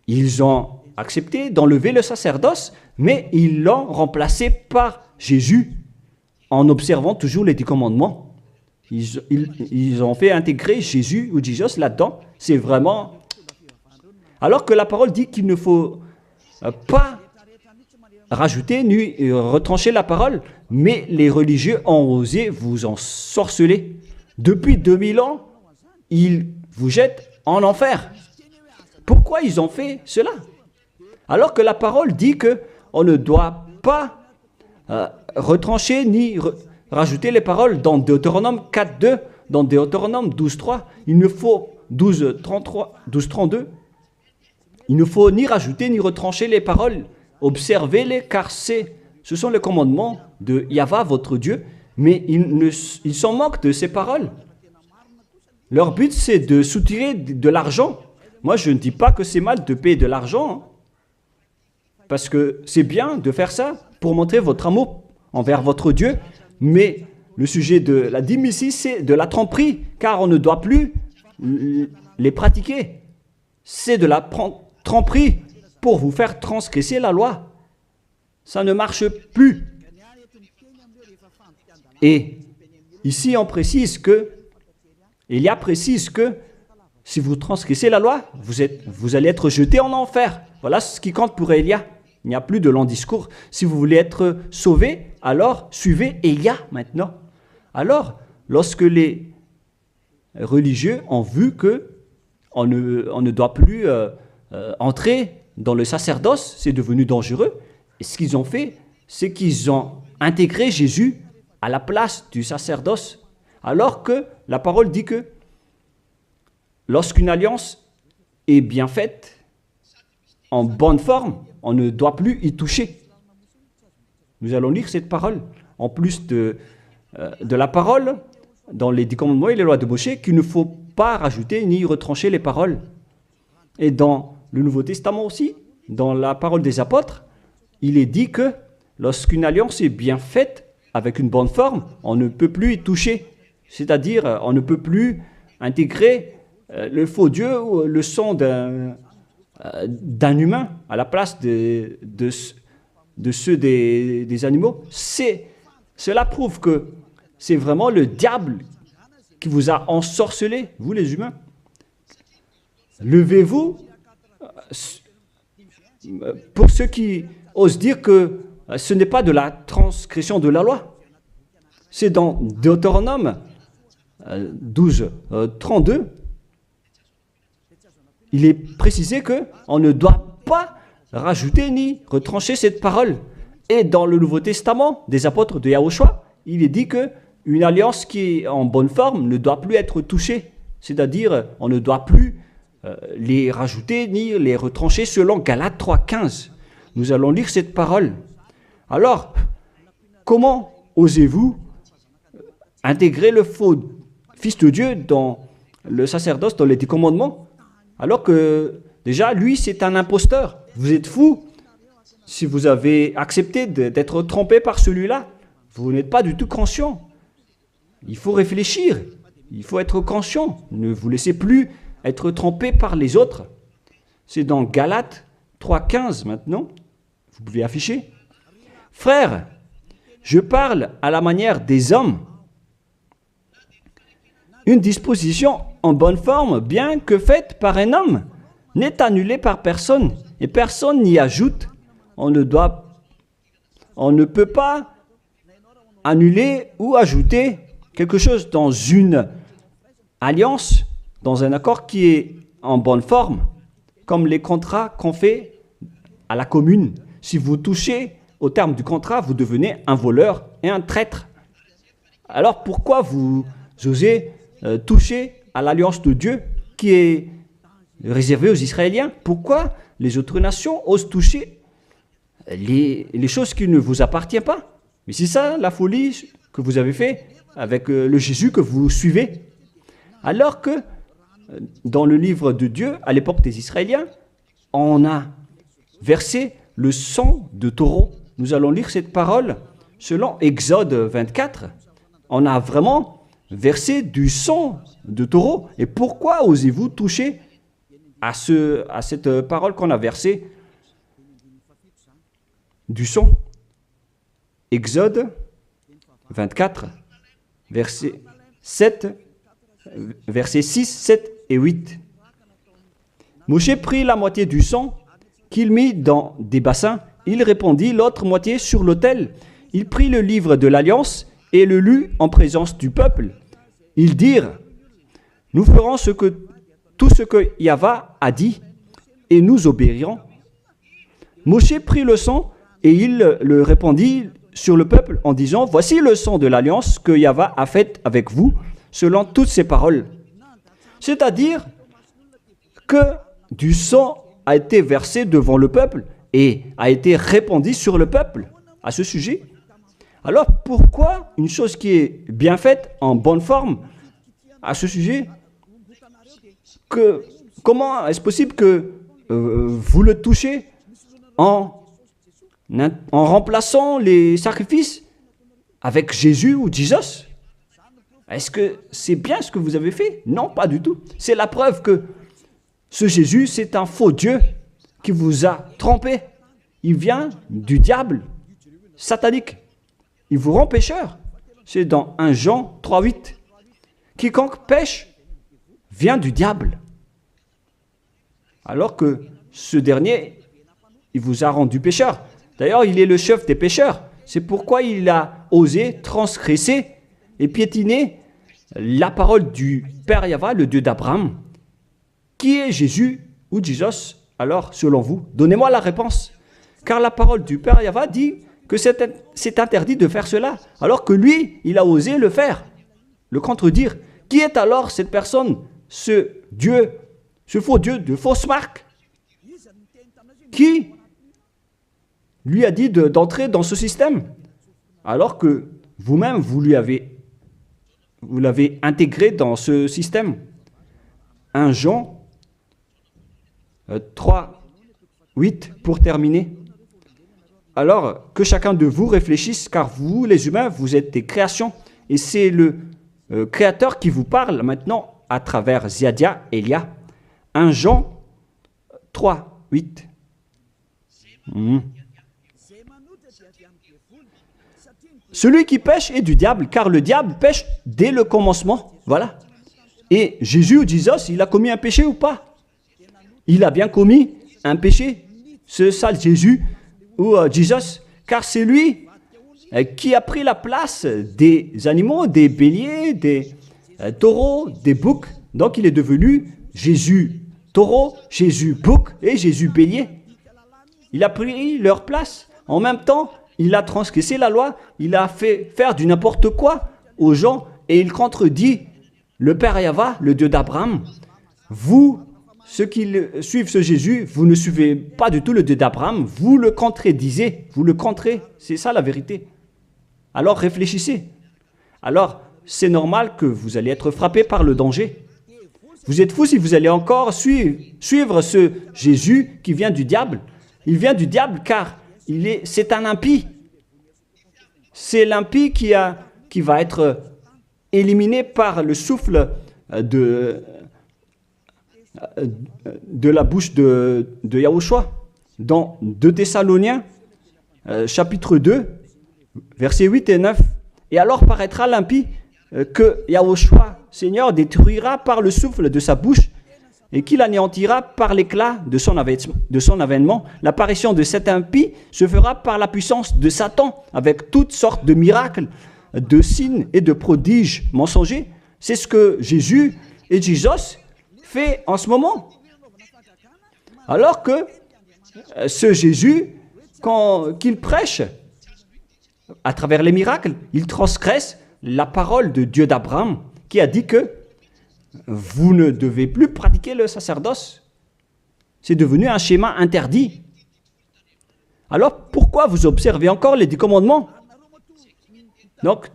Ils ont accepté d'enlever le sacerdoce, mais ils l'ont remplacé par Jésus, en observant toujours les 10 commandements. Ils ont fait intégrer Jésus ou Jesus là-dedans. C'est vraiment... Alors que la parole dit qu'il ne faut pas rajouter ni retrancher la parole, mais les religieux ont osé vous ensorceler. Depuis 2000 ans, ils vous jettent en enfer. Pourquoi ils ont fait cela? Alors que la parole dit qu'on ne doit pas retrancher ni rajouter les paroles dans Deutéronome 4.2, dans Deutéronome 12.3, il ne faut 12.32, il ne faut ni rajouter ni retrancher les paroles. Observez-les car ce sont les commandements de Yahva, votre Dieu, mais ils s'en moquent de ces paroles. Leur but, c'est de soutirer de l'argent. Moi, je ne dis pas que c'est mal de payer de l'argent, parce que c'est bien de faire ça pour montrer votre amour envers votre Dieu, mais le sujet de la dîme ici, c'est de la tromperie, car on ne doit plus les pratiquer. C'est de la tromperie pour vous faire transgresser la loi. Ça ne marche plus. Et ici, on précise que, Élia précise que si vous transgressez la loi, vous allez être jeté en enfer. Voilà ce qui compte pour Élia. Il n'y a plus de long discours. Si vous voulez être sauvé, alors suivez Élia maintenant. Alors, lorsque les religieux ont vu qu'on ne doit plus entrer dans le sacerdoce, c'est devenu dangereux. Et ce qu'ils ont fait, c'est qu'ils ont intégré Jésus à la place du sacerdoce. Alors que la parole dit que lorsqu'une alliance est bien faite, en bonne forme, on ne doit plus y toucher. Nous allons lire cette parole. En plus de la parole, dans les 10 commandements et les lois de Moïse, qu'il ne faut pas rajouter ni retrancher les paroles. Et dans le Nouveau Testament aussi, dans la parole des apôtres, il est dit que lorsqu'une alliance est bien faite, avec une bonne forme, on ne peut plus y toucher. C'est-à-dire, on ne peut plus intégrer le faux Dieu ou le sang d'un humain à la place de ceux des animaux. Cela prouve que c'est vraiment le diable qui vous a ensorcelé, vous les humains. Levez-vous. Pour ceux qui osent dire que ce n'est pas de la transgression de la loi. C'est dans Deutéronome 12, 32. Il est précisé qu'on ne doit pas rajouter ni retrancher cette parole. Et dans le Nouveau Testament des apôtres de Yahushua, il est dit qu'une alliance qui est en bonne forme ne doit plus être touchée. C'est-à-dire, on ne doit plus les rajouter ni les retrancher selon Galates 3.15. Nous allons lire cette parole. Alors, comment osez-vous intégrer le faux Fils de Dieu dans le sacerdoce, dans les 10 commandements, alors que déjà, lui, c'est un imposteur. Vous êtes fou. Si vous avez accepté d'être trompé par celui-là, vous n'êtes pas du tout conscient. Il faut réfléchir. Il faut être conscient. Ne vous laissez plus être trompé par les autres. C'est dans Galates 3,15 maintenant. Vous pouvez afficher. Frères, je parle à la manière des hommes. Une disposition en bonne forme, bien que faite par un homme, n'est annulée par personne et personne n'y ajoute. On ne peut pas annuler ou ajouter quelque chose dans une alliance, dans un accord qui est en bonne forme, comme les contrats qu'on fait à la commune. Si vous touchez au terme du contrat, vous devenez un voleur et un traître. Alors pourquoi vous osez toucher à l'alliance de Dieu qui est réservée aux Israéliens? Pourquoi les autres nations osent toucher les choses qui ne vous appartiennent pas? Mais c'est ça la folie que vous avez fait avec le Jésus que vous suivez. Alors que dans le livre de Dieu, à l'époque des Israéliens, on a versé le sang de taureau. Nous allons lire cette parole selon Exode 24. On a vraiment versé du sang de taureau. Et pourquoi osez-vous toucher à cette parole qu'on a versée du sang? Exode 24, versets 6, 7 et 8. Moshe prit la moitié du sang qu'il mit dans des bassins. Il répandit l'autre moitié sur l'autel. Il prit le livre de l'Alliance et le lut en présence du peuple. Ils dirent, « Nous ferons tout ce que Yahva a dit, et nous obéirons. » Moshe prit le sang et il le répandit sur le peuple en disant, « Voici le sang de l'Alliance que Yahva a faite avec vous, selon toutes ces paroles. » C'est-à-dire que du sang a été versé devant le peuple et a été répandu sur le peuple à ce sujet. Alors pourquoi une chose qui est bien faite, en bonne forme, à ce sujet, comment est-ce possible que vous le touchez en remplaçant les sacrifices avec Jésus ou Jesus? Est-ce que c'est bien ce que vous avez fait? Non, pas du tout. C'est la preuve que ce Jésus, c'est un faux Dieu qui vous a trompé. Il vient du diable satanique. Il vous rend pécheur. C'est dans 1 Jean 3,8. Quiconque pêche vient du diable. Alors que ce dernier, il vous a rendu pécheur. D'ailleurs, il est le chef des pécheurs. C'est pourquoi il a osé transgresser et piétiner la parole du Père Yahva, le Dieu d'Abraham. Qui est Jésus ou Jesus? Alors, selon vous, donnez-moi la réponse. Car la parole du Père Yahva dit que c'est interdit de faire cela, alors que lui, il a osé le faire, le contredire. Qui est alors cette personne, ce Dieu, ce faux Dieu de fausse marque, qui lui a dit d'entrer dans ce système, alors que vous-même, vous l'avez intégré dans ce système. 1 Jean 3, 8, pour terminer. Alors, que chacun de vous réfléchisse, car vous, les humains, vous êtes des créations, et c'est le Créateur qui vous parle maintenant à travers Ziadia Elia. 1 Jean 3, 8. Celui qui pêche est du diable, car le diable pêche dès le commencement. Voilà. Et Jésus ou Jesus, il a commis un péché ou pas? Il a bien commis un péché, ce sale Jésus ou Jesus, car c'est lui qui a pris la place des animaux, des béliers, des taureaux, des boucs. Donc il est devenu Jésus taureau, Jésus bouc et Jésus bélier. Il a pris leur place. En même temps, il a transgressé la loi, il a fait faire du n'importe quoi aux gens et il contredit le Père Yahva, le Dieu d'Abraham. Vous, ceux qui suivent ce Jésus, vous ne suivez pas du tout le Dieu d'Abraham, vous le contredisez, vous le contrez, c'est ça la vérité. Alors réfléchissez. Alors, c'est normal que vous allez être frappé par le danger. Vous êtes fous si vous allez encore suivre ce Jésus qui vient du diable. Il vient du diable car c'est un impie. C'est l'impie qui va être éliminés par le souffle de la bouche de Yahushua. Dans 2 Thessaloniens, chapitre 2, versets 8 et 9. Et alors paraîtra l'impie que Yahushua, Seigneur, détruira par le souffle de sa bouche et qu'il anéantira par l'éclat de son avènement. L'apparition de cet impie se fera par la puissance de Satan, avec toutes sortes de miracles, de signes et de prodiges mensongers. C'est ce que Jésus et Jesus fait en ce moment. Alors que ce Jésus, qu'il prêche à travers les miracles, il transgresse la parole de Dieu d'Abraham, qui a dit que vous ne devez plus pratiquer le sacerdoce. C'est devenu un schéma interdit. Alors, pourquoi vous observez encore les 10 commandements? Donc,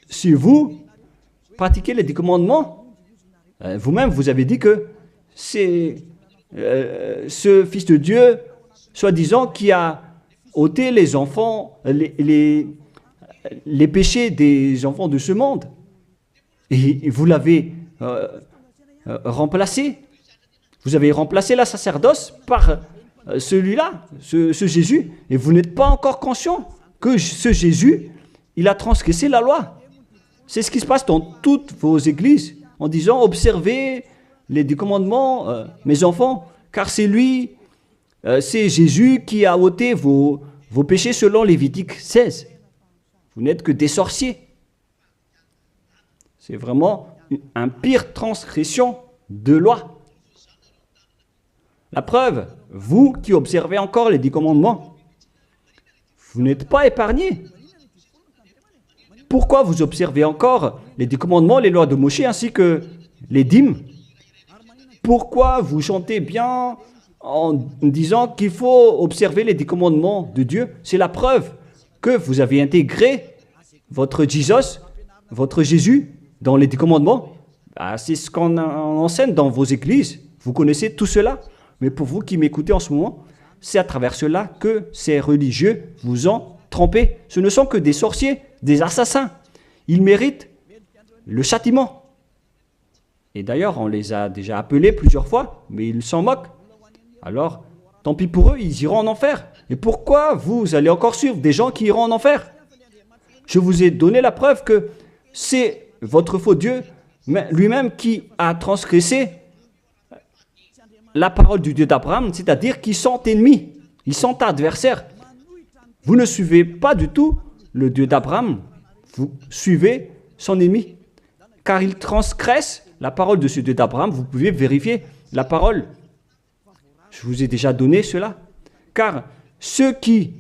si vous pratiquez les 10 commandements, vous-même, vous avez dit que c'est ce Fils de Dieu, soi-disant, qui a ôté les enfants, les péchés des enfants de ce monde. Et vous l'avez remplacé. Vous avez remplacé la sacerdoce par celui-là, ce Jésus. Et vous n'êtes pas encore conscient que ce Jésus, il a transgressé la loi. C'est ce qui se passe dans toutes vos églises, en disant, observez les 10 commandements, mes enfants, car c'est lui, c'est Jésus qui a ôté vos péchés selon Lévitique 16. Vous n'êtes que des sorciers. C'est vraiment une pire transgression de loi. La preuve, vous qui observez encore les 10 commandements, vous n'êtes pas épargnés. Pourquoi vous observez encore les 10 commandements, les lois de Moïse ainsi que les dîmes? Pourquoi vous chantez bien en disant qu'il faut observer les 10 commandements de Dieu? C'est la preuve que vous avez intégré votre Jesus, votre Jésus, dans les 10 commandements. C'est ce qu'on enseigne dans vos églises. Vous connaissez tout cela. Mais pour vous qui m'écoutez en ce moment, c'est à travers cela que ces religieux vous ont trompé. Ce ne sont que des sorciers, des assassins. Ils méritent le châtiment. Et d'ailleurs, on les a déjà appelés plusieurs fois, mais ils s'en moquent. Alors, tant pis pour eux, ils iront en enfer. Et pourquoi vous allez encore suivre des gens qui iront en enfer? Je vous ai donné la preuve que c'est votre faux Dieu lui-même qui a transgressé la parole du Dieu d'Abraham, c'est-à-dire qu'ils sont ennemis, ils sont adversaires. Vous ne suivez pas du tout le Dieu d'Abraham, vous suivez son ennemi, car il transgresse la parole de ce Dieu d'Abraham. Vous pouvez vérifier la parole. Je vous ai déjà donné cela. Car ceux qui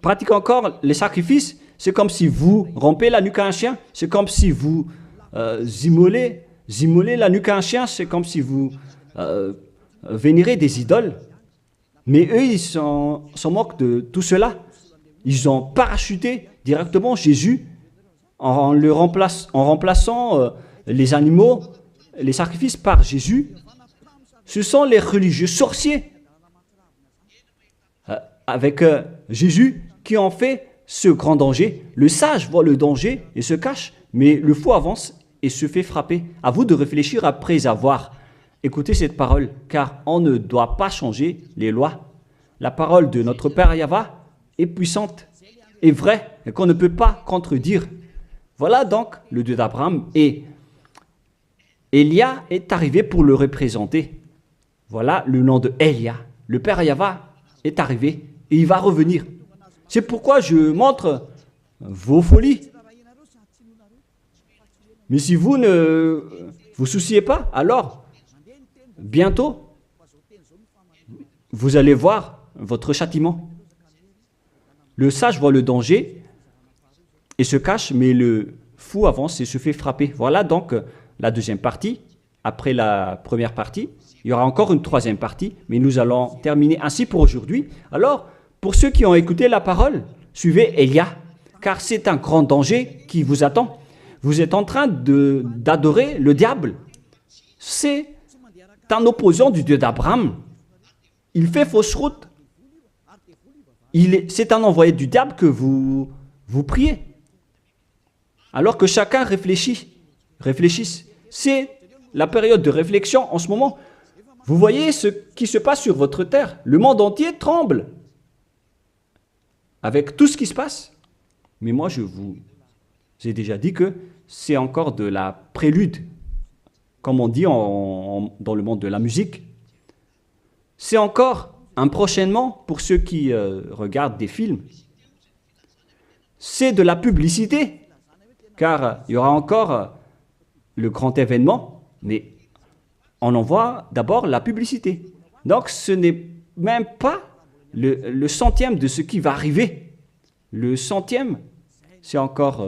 pratiquent encore les sacrifices, c'est comme si vous rompez la nuque à un chien, c'est comme si vous immolez la nuque à un chien, c'est comme si vous vénérez des idoles. Mais eux, ils s'en moquent de tout cela. Ils ont parachuté directement Jésus en remplaçant les animaux, les sacrifices par Jésus. Ce sont les religieux sorciers avec Jésus qui ont fait ce grand danger. Le sage voit le danger et se cache, mais le fou avance et se fait frapper. À vous de réfléchir après avoir écouté cette parole, car on ne doit pas changer les lois. La parole de notre Père Yahva est puissante et vraie et qu'on ne peut pas contredire. Voilà donc le Dieu d'Abraham, et Élia est arrivé pour le représenter. Voilà le nom de Élia. Le Père Yahva est arrivé et il va revenir. C'est pourquoi je montre vos folies. Mais si vous ne vous souciez pas, alors bientôt vous allez voir votre châtiment. Le sage voit le danger et se cache, mais le fou avance et se fait frapper. Voilà donc la deuxième partie. Après la première partie, il y aura encore une troisième partie, mais nous allons terminer ainsi pour aujourd'hui. Alors, pour ceux qui ont écouté la parole, suivez Élia, car c'est un grand danger qui vous attend. Vous êtes en train d'adorer le diable. C'est un opposant du Dieu d'Abraham. Il fait fausse route. C'est un envoyé du diable que vous priez. Alors que chacun réfléchisse. C'est la période de réflexion en ce moment. Vous voyez ce qui se passe sur votre terre. Le monde entier tremble avec tout ce qui se passe. Mais moi, je vous ai déjà dit que c'est encore de la prélude, comme on dit dans le monde de la musique. C'est encore un prochainement pour ceux qui regardent des films. C'est de la publicité, car il y aura encore le grand événement, mais on en voit d'abord la publicité. Donc ce n'est même pas le centième de ce qui va arriver. Le centième, c'est encore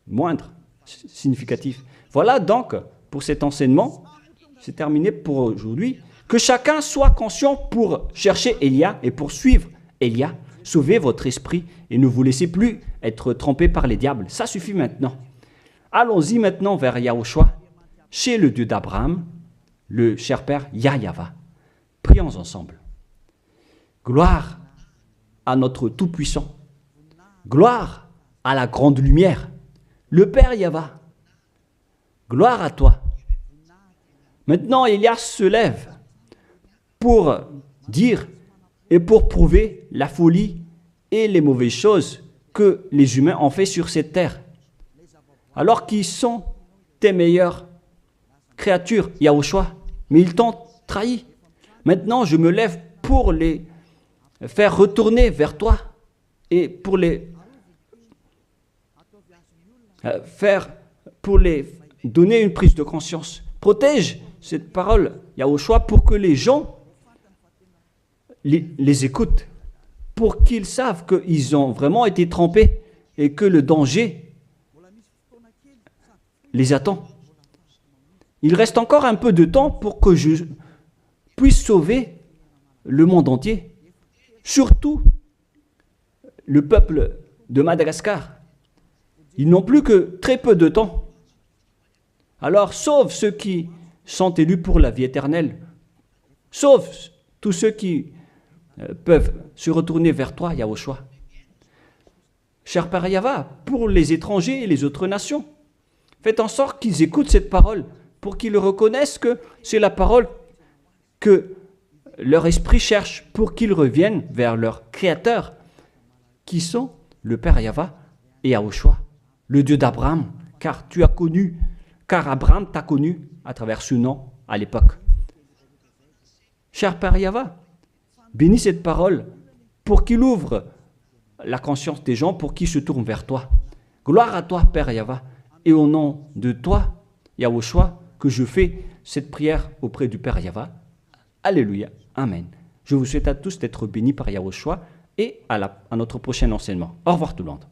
moindre, significatif. Voilà donc pour cet enseignement, c'est terminé pour aujourd'hui. Que chacun soit conscient pour chercher Élia et pour suivre Élia. Sauvez votre esprit et ne vous laissez plus être trompé par les diables. Ça suffit maintenant. Allons-y maintenant vers Yahushua, chez le Dieu d'Abraham, le cher Père Yahweh. Prions ensemble. Gloire à notre Tout-Puissant. Gloire à la grande lumière, le Père Yahweh. Gloire à toi. Maintenant, Élia se lève pour dire et pour prouver la folie et les mauvaises choses que les humains ont fait sur cette terre. Alors qu'ils sont tes meilleures créatures, Yahushua, mais ils t'ont trahi. Maintenant, je me lève pour les faire retourner vers toi et pour les donner une prise de conscience. Protège cette parole, Yahushua, pour que les gens les écoutent, pour qu'ils savent qu'ils ont vraiment été trempés et que le danger les attend. Il reste encore un peu de temps pour que je puisse sauver le monde entier, surtout le peuple de Madagascar. Ils n'ont plus que très peu de temps. Alors sauve ceux qui sont élus pour la vie éternelle. Sauve tous ceux qui peuvent se retourner vers toi, Yahushua. Cher Père Yahweh, pour les étrangers et les autres nations, faites en sorte qu'ils écoutent cette parole, pour qu'ils reconnaissent que c'est la parole que leur esprit cherche, pour qu'ils reviennent vers leur Créateur, qui sont le Père Yahweh et Yahushua, le Dieu d'Abraham, car Abraham t'a connu à travers ce nom à l'époque. Cher Père Yahweh, bénis cette parole pour qu'il ouvre la conscience des gens, pour qu'ils se tournent vers toi. Gloire à toi, Père Yahweh, et au nom de toi, Yahushua, que je fais cette prière auprès du Père Yahweh. Alléluia. Amen. Je vous souhaite à tous d'être bénis par Yahushua et à notre prochain enseignement. Au revoir tout le monde.